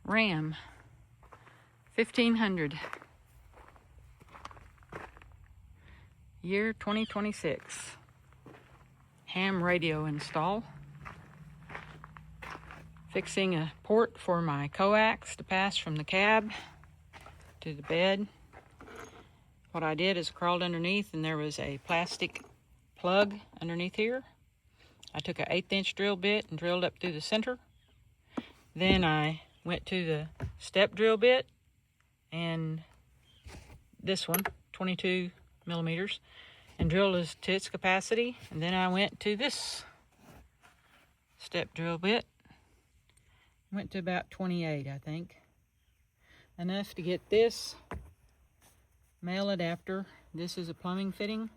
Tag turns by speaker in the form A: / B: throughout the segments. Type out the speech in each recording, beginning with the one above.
A: Ram 1500, year 2026. Ham radio install. Fixing a port for my coax to pass from the cab to the bed. What I did is crawled underneath and there was a plastic plug underneath here. I took an 1/8 inch drill bit and drilled up through the center. Then I went to the step drill bit and this one, 22 millimeters, and drilled it to its capacity. And then I went to this step drill bit. Went to about 28, I think. Enough to get this male adapter. This is a plumbing fitting.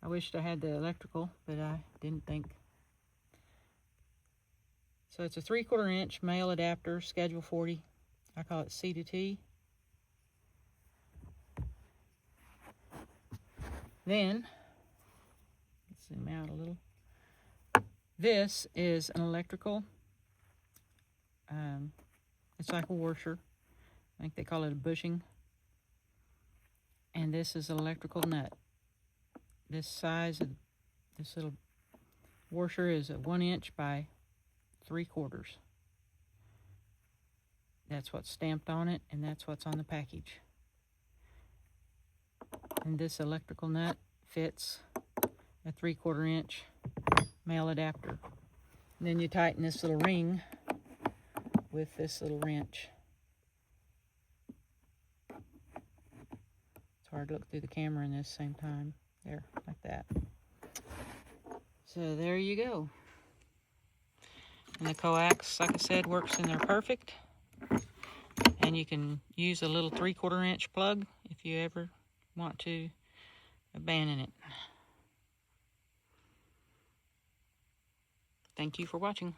A: I wished I had the electrical, but I didn't think. So it's a 3/4 inch male adapter, schedule 40. I call it C to T. Then, let's zoom out a little. This is an electrical. It's like a washer. I think they call it a bushing. And this is an electrical nut. This size of this little washer is a 1 inch by 3/4. That's what's stamped on it, and that's what's on the package. And this electrical nut fits a 3/4 inch male adapter. And then you tighten this little ring with this little wrench. It's hard to look through the camera in this same time. There, like that. So there you go. And the coax, like I said, works in there perfect. And you can use a little 3/4 inch plug if you ever want to abandon it. Thank you for watching.